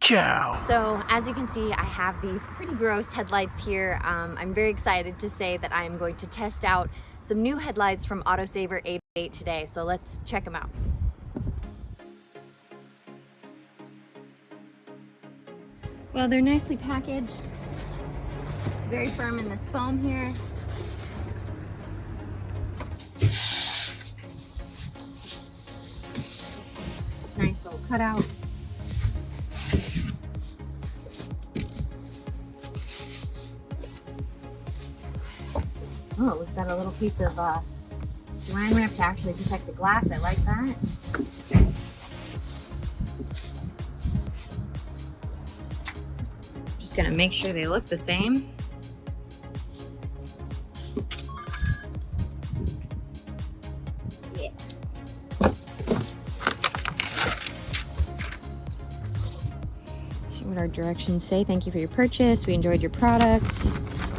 Ciao. So as you can see, I have these pretty gross headlights here. I'm very excited to say that I'm going to test out some new headlights from AUTOSAVER88 today. So let's check them out. Well, they're nicely packaged, very firm in this foam here. It's nice little cutout. Oh, we've got a little piece of saran wrap to actually protect the glass. I like that. Just gonna make sure they look the same. Yeah. See what our directions say. Thank you for your purchase. We enjoyed your product.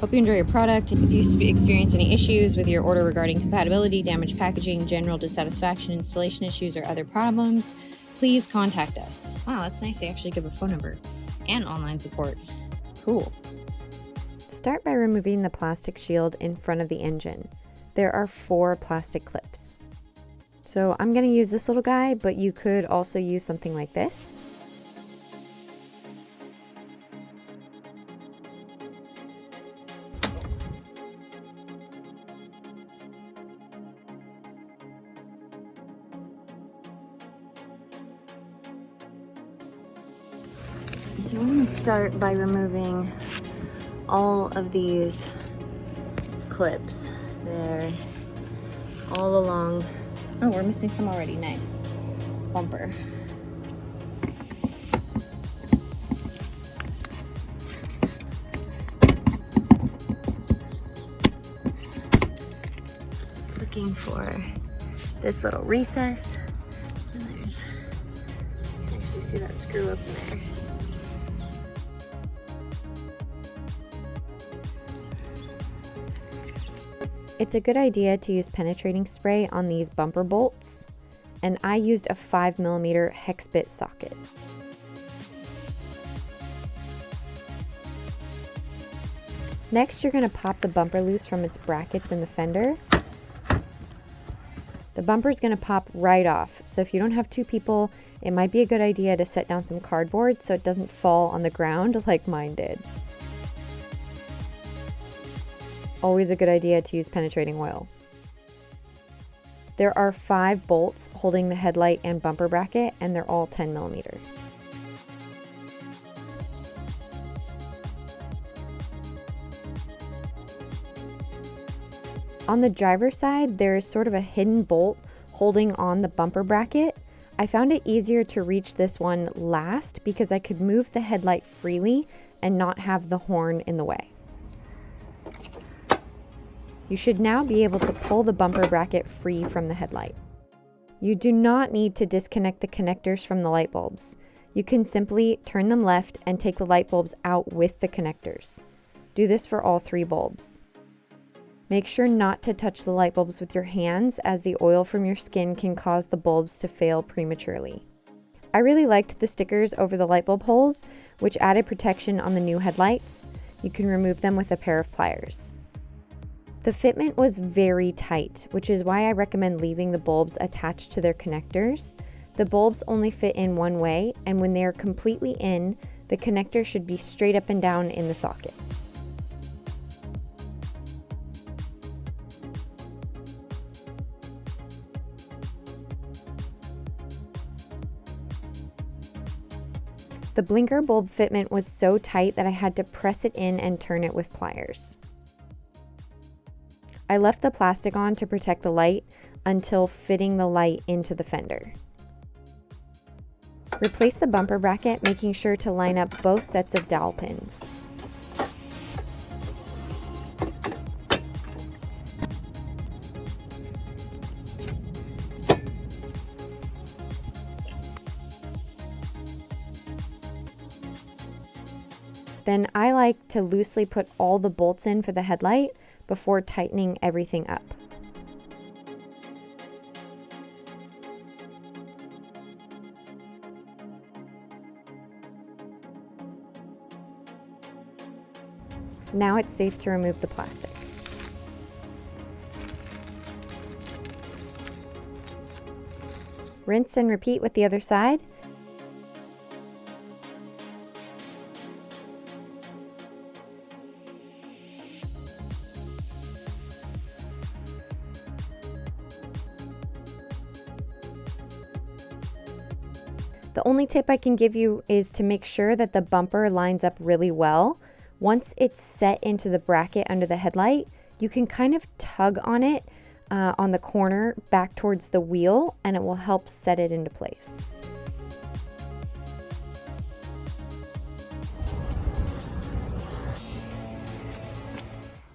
Hope you enjoy your product. If you experience any issues with your order regarding compatibility, damaged packaging, general dissatisfaction, installation issues, or other problems, please contact us. Wow, that's nice. They actually give a phone number and online support. Cool. Start by removing the plastic shield in front of the engine. There are 4 plastic clips. So I'm going to use this little guy, but you could also use something like this. So we're going to start by removing all of these clips. They're all along. Oh, we're missing some already. Nice. Bumper. Looking for this little recess. And there's, you can actually see that screw up in there. It's a good idea to use penetrating spray on these bumper bolts, and I used a 5mm hex bit socket. Next, you're going to pop the bumper loose from its brackets in the fender. The bumper is going to pop right off, so if you don't have 2 people, it might be a good idea to set down some cardboard so it doesn't fall on the ground like mine did. Always a good idea to use penetrating oil. There are 5 bolts holding the headlight and bumper bracket, and they're all 10mm. On the driver's side, there is sort of a hidden bolt holding on the bumper bracket. I found it easier to reach this one last because I could move the headlight freely and not have the horn in the way. You should now be able to pull the bumper bracket free from the headlight. You do not need to disconnect the connectors from the light bulbs. You can simply turn them left and take the light bulbs out with the connectors. Do this for all 3 bulbs. Make sure not to touch the light bulbs with your hands, as the oil from your skin can cause the bulbs to fail prematurely. I really liked the stickers over the light bulb holes, which added protection on the new headlights. You can remove them with a pair of pliers. The fitment was very tight, which is why I recommend leaving the bulbs attached to their connectors. The bulbs only fit in one way, and when they are completely in, the connector should be straight up and down in the socket. The blinker bulb fitment was so tight that I had to press it in and turn it with pliers. I left the plastic on to protect the light until fitting the light into the fender. Replace the bumper bracket, making sure to line up both sets of dowel pins. Then I like to loosely put all the bolts in for the headlight before tightening everything up. Now it's safe to remove the plastic. Rinse and repeat with the other side. The only tip I can give you is to make sure that the bumper lines up really well. Once it's set into the bracket under the headlight, you can kind of tug on it on the corner back towards the wheel, and it will help set it into place.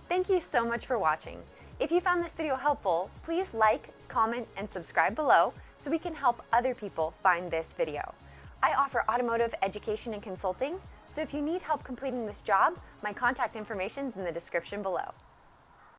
Thank you so much for watching. If you found this video helpful, please like, comment, and subscribe below so we can help other people find this video. I offer automotive education and consulting, so if you need help completing this job, my contact information is in the description below.